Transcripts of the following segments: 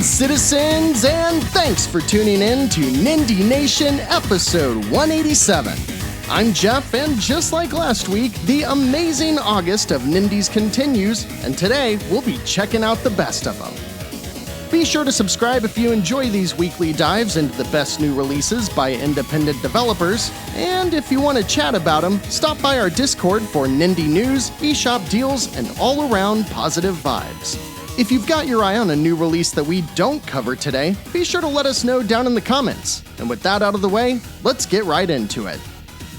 Greetings, citizens, and thanks for tuning in to Nindy Nation episode 187. I'm Jeff, and just like last week, the Amazing August of Nindies continues, and today we'll be checking out the best of them. Be sure to subscribe if you enjoy these weekly dives into the best new releases by independent developers, and if you want to chat about them, stop by our Discord for Nindy news, eShop deals, and all-around positive vibes. If you've got your eye on a new release that we don't cover today, be sure to let us know down in the comments. And with that out of the way, let's get right into it.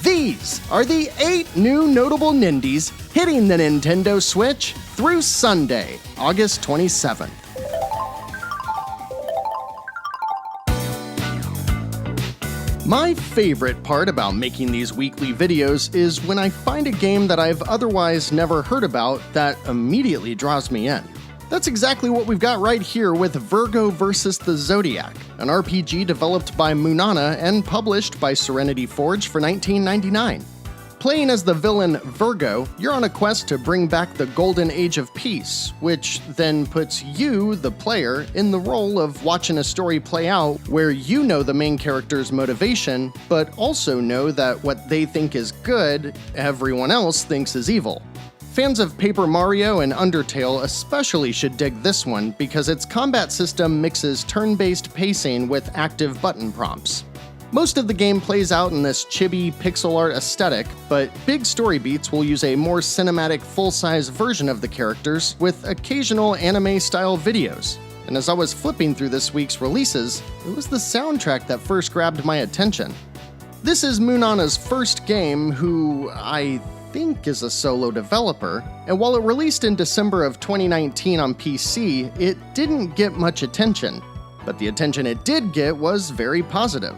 These are the 8 new notable Nindies hitting the Nintendo Switch through Sunday, August 27th. My favorite part about making these weekly videos is when I find a game that I've otherwise never heard about that immediately draws me in. That's exactly what we've got right here with Virgo vs. the Zodiac, an RPG developed by Munana and published by Serenity Forge for $19.99. Playing as the villain Virgo, you're on a quest to bring back the Golden Age of Peace, which then puts you, the player, in the role of watching a story play out where you know the main character's motivation, but also know that what they think is good, everyone else thinks is evil. Fans of Paper Mario and Undertale especially should dig this one because its combat system mixes turn-based pacing with active button prompts. Most of the game plays out in this chibi pixel art aesthetic, but big story beats will use a more cinematic full-size version of the characters with occasional anime-style videos. And as I was flipping through this week's releases, it was the soundtrack that first grabbed my attention. This is Munana's first game, who I think is a solo developer, and while it released in December of 2019 on PC, it didn't get much attention. But the attention it did get was very positive.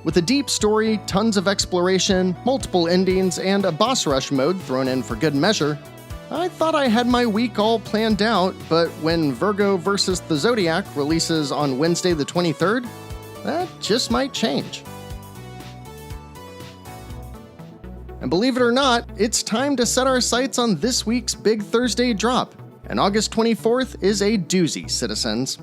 With a deep story, tons of exploration, multiple endings, and a boss rush mode thrown in for good measure, I thought I had my week all planned out, but when Virgo vs. the Zodiac releases on Wednesday the 23rd, that just might change. And believe it or not, it's time to set our sights on this week's Big Thursday drop, and August 24th is a doozy, citizens.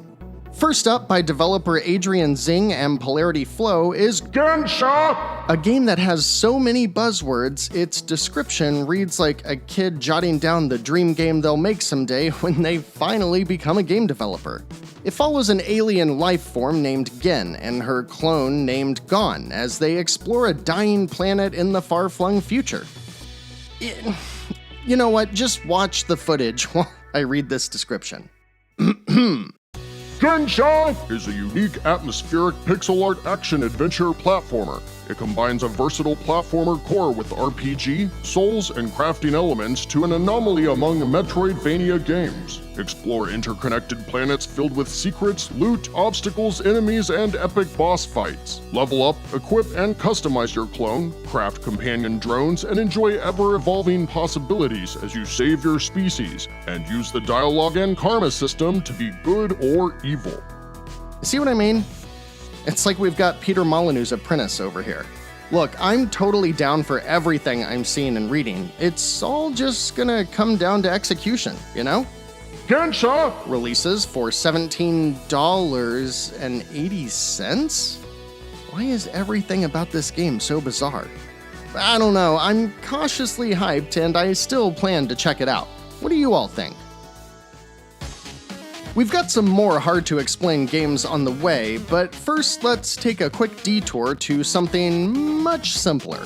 First up, by developer Adrian Zing and Polarity Flow, is Gensha, a game that has so many buzzwords, its description reads like a kid jotting down the dream game they'll make someday when they finally become a game developer. It follows an alien life form named Gen and her clone named Gon as they explore a dying planet in the far-flung future. You know what? Just watch the footage while I read this description. Gensha is a unique atmospheric pixel art action-adventure platformer. It combines a versatile platformer core with RPG, souls, and crafting elements to an anomaly among Metroidvania games. Explore interconnected planets filled with secrets, loot, obstacles, enemies, and epic boss fights. Level up, equip, and customize your clone, craft companion drones, and enjoy ever-evolving possibilities as you save your species, and use the dialogue and karma system to be good or evil. See what I mean? It's like we've got Peter Molyneux's apprentice over here. Look, I'm totally down for everything I'm seeing and reading. It's all just gonna come down to execution, you know? Gensha releases for $17.80? Why is everything about this game so bizarre? I don't know, I'm cautiously hyped and I still plan to check it out. What do you all think? We've got some more hard-to-explain games on the way, but first let's take a quick detour to something much simpler.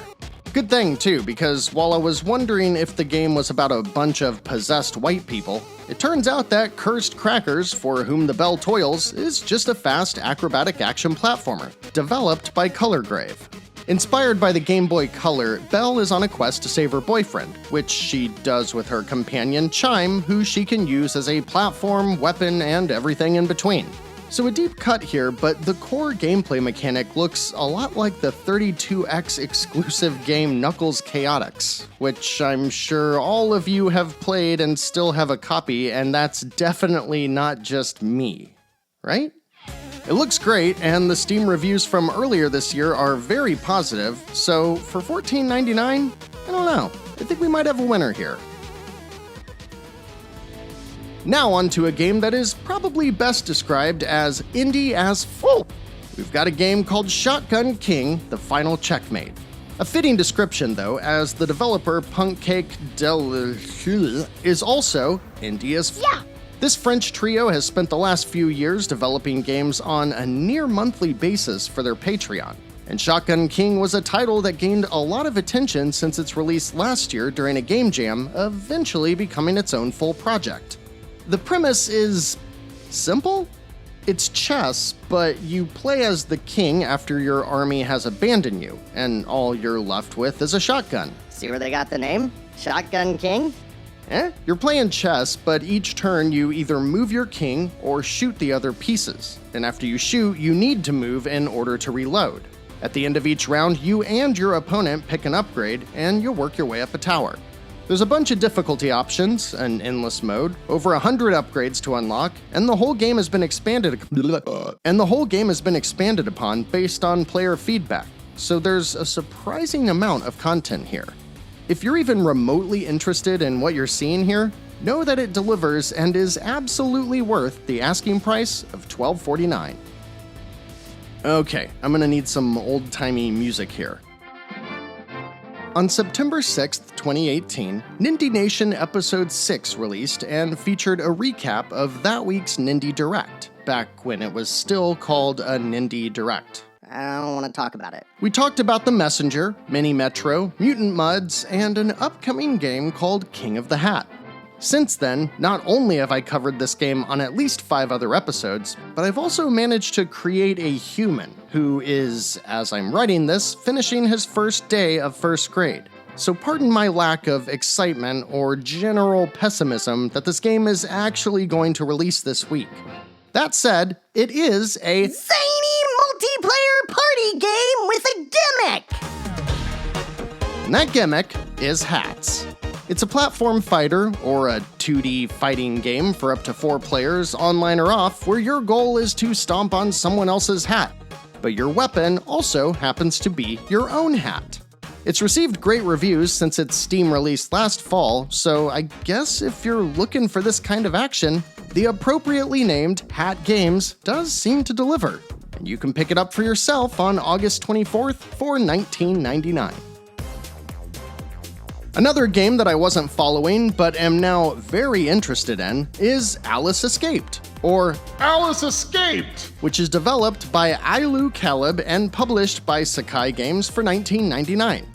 Good thing, too, because while I was wondering if the game was about a bunch of possessed white people, it turns out that Cursed Crackers, For Whom the Bell Toils, is just a fast, acrobatic action platformer, developed by Colorgrave. Inspired by the Game Boy Color, Belle is on a quest to save her boyfriend, which she does with her companion Chime, who she can use as a platform, weapon, and everything in between. So a deep cut here, but the core gameplay mechanic looks a lot like the 32X exclusive game Knuckles Chaotix, which I'm sure all of you have played and still have a copy, and that's definitely not just me, right? It looks great, and the Steam reviews from earlier this year are very positive, so for $14.99, I don't know, I think we might have a winner here. Now on to a game that is probably best described as indie as full. We've got a game called Shotgun King: The Final Checkmate. A fitting description, though, as the developer Punkcake is also indie as full. This French trio has spent the last few years developing games on a near-monthly basis for their Patreon, and Shotgun King was a title that gained a lot of attention since its release last year during a game jam, eventually becoming its own full project. The premise is simple. It's chess, but you play as the king after your army has abandoned you, and all you're left with is a shotgun. See where they got the name? Shotgun King? You're playing chess, but each turn you either move your king or shoot the other pieces, and after you shoot, you need to move in order to reload. At the end of each round, you and your opponent pick an upgrade, and you'll work your way up a tower. There's a bunch of difficulty options, an endless mode, over 100 upgrades to unlock, and the whole game has been expanded upon based on player feedback, so there's a surprising amount of content here. If you're even remotely interested in what you're seeing here, know that it delivers and is absolutely worth the asking price of $12.49. Okay, I'm gonna need some old-timey music here. On September 6th, 2018, Nindy Nation Episode 6 released and featured a recap of that week's Nindy Direct, back when it was still called a Nindy Direct. I don't want to talk about it. We talked about The Messenger, Mini Metro, Mutant Mudds, and an upcoming game called King of the Hat. Since then, not only have I covered this game on at least 5 other episodes, but I've also managed to create a human who is, as I'm writing this, finishing his first day of first grade. So pardon my lack of excitement or general pessimism that this game is actually going to release this week. That said, it is a zany multiplayer party game with a gimmick! And that gimmick is hats. It's a platform fighter, or a 2D fighting game for up to 4 players, online or off, where your goal is to stomp on someone else's hat. But your weapon also happens to be your own hat. It's received great reviews since its Steam release last fall, so I guess if you're looking for this kind of action, the appropriately named Hat Games does seem to deliver, and you can pick it up for yourself on August 24th for $19.99. Another game that I wasn't following but am now very interested in is Alice Escaped, or Alice Escaped! which is developed by Ailu Caleb and published by Sakai Games for $19.99.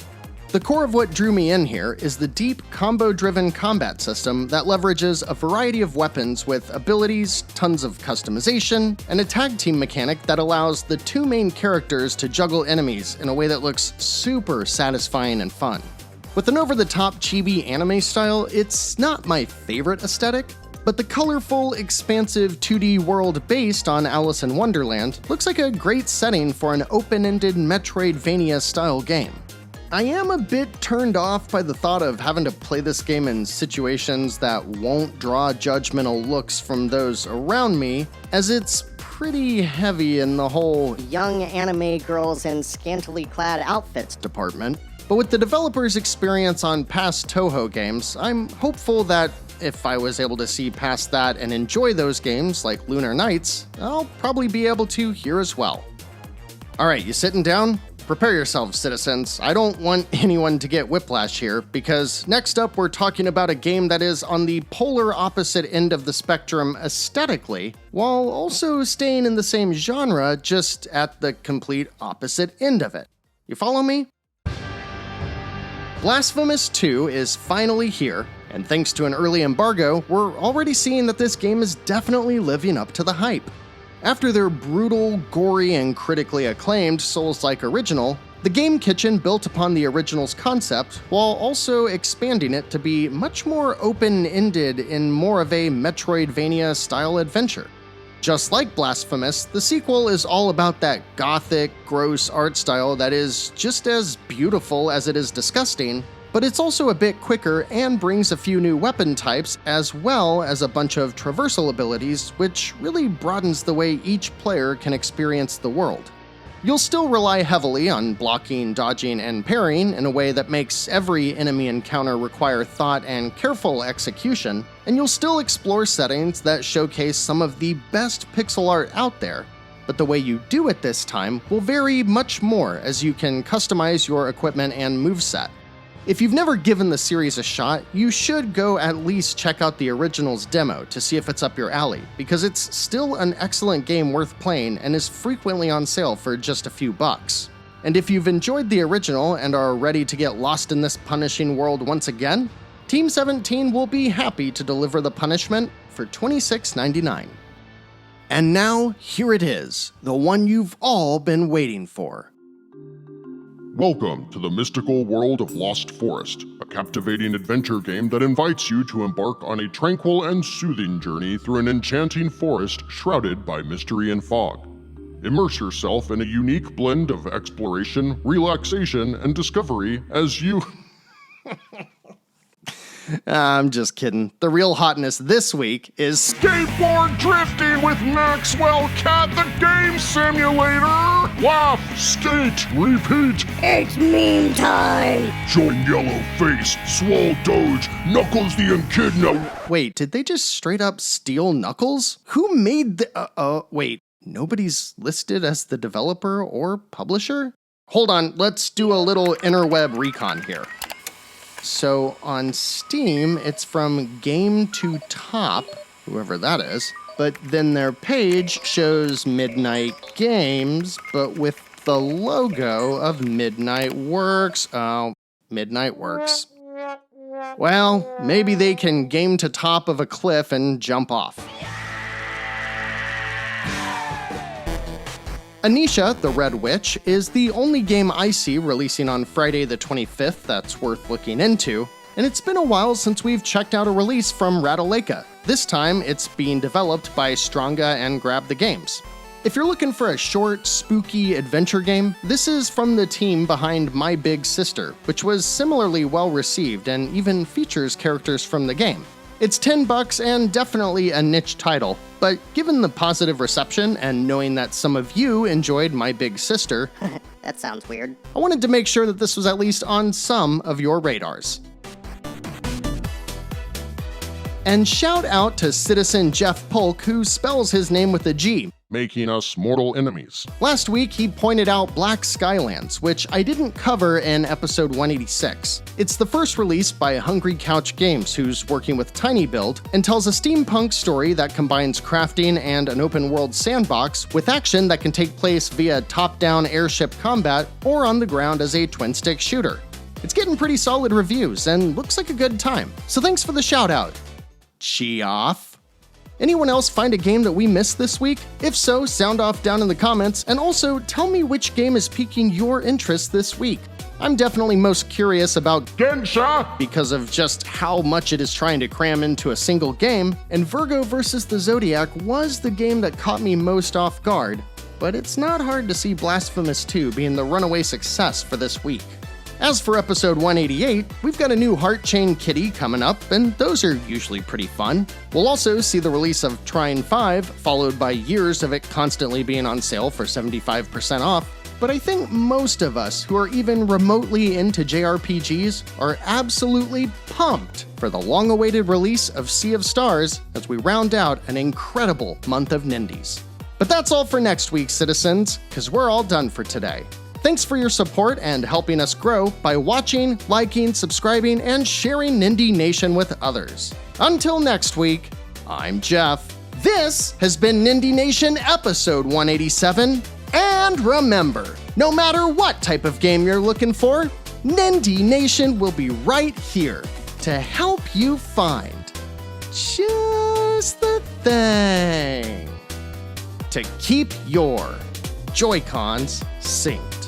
The core of what drew me in here is the deep, combo-driven combat system that leverages a variety of weapons with abilities, tons of customization, and a tag team mechanic that allows the 2 main characters to juggle enemies in a way that looks super satisfying and fun. With an over-the-top chibi anime style, it's not my favorite aesthetic, but the colorful, expansive 2D world based on Alice in Wonderland looks like a great setting for an open-ended Metroidvania-style game. I am a bit turned off by the thought of having to play this game in situations that won't draw judgmental looks from those around me, as it's pretty heavy in the whole Young anime girls in scantily clad outfits department. But with the developer's experience on past Toho games, I'm hopeful that if I was able to see past that and enjoy those games like Lunar Nights, I'll probably be able to here as well. Alright, you sitting down? Prepare yourselves, citizens. I don't want anyone to get whiplash here, because next up we're talking about a game that is on the polar opposite end of the spectrum aesthetically, while also staying in the same genre, just at the complete opposite end of it. You follow me? Blasphemous 2 is finally here, and thanks to an early embargo, we're already seeing that this game is definitely living up to the hype. After their brutal, gory, and critically acclaimed Souls-like original, the Game Kitchen built upon the original's concept while also expanding it to be much more open-ended in more of a Metroidvania-style adventure. Just like Blasphemous, the sequel is all about that gothic, gross art style that is just as beautiful as it is disgusting, but it's also a bit quicker and brings a few new weapon types as well as a bunch of traversal abilities, which really broadens the way each player can experience the world. You'll still rely heavily on blocking, dodging, and parrying in a way that makes every enemy encounter require thought and careful execution, and you'll still explore settings that showcase some of the best pixel art out there. But the way you do it this time will vary much more, as you can customize your equipment and moveset. If you've never given the series a shot, you should go at least check out the original's demo to see if it's up your alley, because it's still an excellent game worth playing and is frequently on sale for just a few bucks. And if you've enjoyed the original and are ready to get lost in this punishing world once again, Team 17 will be happy to deliver the punishment for $26.99. And now, here it is, the one you've all been waiting for. Welcome to the mystical world of Lost Forest, a captivating adventure game that invites you to embark on a tranquil and soothing journey through an enchanting forest shrouded by mystery and fog. Immerse yourself in a unique blend of exploration, relaxation, and discovery as you... I'm just kidding. The real hotness this week is Skateboard drifting with Maxwell Cat the Game Simulator! Laugh, skate, repeat! It's meme time! Join Yellowface, Swole Doge, Knuckles the Echidna. Wait, did they just straight up steal Knuckles? Who made the... wait, nobody's listed as the developer or publisher? Hold on, let's do a little interweb recon here. So on Steam, it's from Game to Top, whoever that is, but then their page shows Midnight Games, but with the logo of Midnight Works. Oh, Midnight Works. Well, maybe they can game to top of a cliff and jump off. Anisha, the Red Witch, is the only game I see releasing on Friday the 25th that's worth looking into, and it's been a while since we've checked out a release from Ratalaika. This time, it's being developed by Stronga and Grab the Games. If you're looking for a short, spooky adventure game, this is from the team behind My Big Sister, which was similarly well received and even features characters from the game. It's $10 and definitely a niche title, but given the positive reception and knowing that some of you enjoyed My Big Sister, That sounds weird. I wanted to make sure that this was at least on some of your radars. And shout out to Citizen Jeff Polk, who spells his name with a G, making us mortal enemies. Last week, he pointed out Black Skylands, which I didn't cover in episode 186. It's the first release by Hungry Couch Games, who's working with TinyBuild, and tells a steampunk story that combines crafting and an open-world sandbox with action that can take place via top-down airship combat or on the ground as a twin-stick shooter. It's getting pretty solid reviews and looks like a good time, so thanks for the shout-out. Geoff? Anyone else find a game that we missed this week? If so, sound off down in the comments, and also tell me which game is piquing your interest this week. I'm definitely most curious about Gensha! because of just how much it is trying to cram into a single game, and Virgo vs. the Zodiac was the game that caught me most off guard, but it's not hard to see Blasphemous 2 being the runaway success for this week. As for episode 188, we've got a new Heart Chain Kitty coming up, and those are usually pretty fun. We'll also see the release of Trine 5, followed by years of it constantly being on sale for 75% off. But I think most of us who are even remotely into JRPGs are absolutely pumped for the long-awaited release of Sea of Stars as we round out an incredible month of Nindies. But that's all for next week, citizens, because we're all done for today. Thanks for your support and helping us grow by watching, liking, subscribing, and sharing Nindy Nation with others. Until next week, I'm Jeff. This has been Nindy Nation episode 187. And remember, no matter what type of game you're looking for, Nindy Nation will be right here to help you find just the thing to keep your Joy-Cons synced.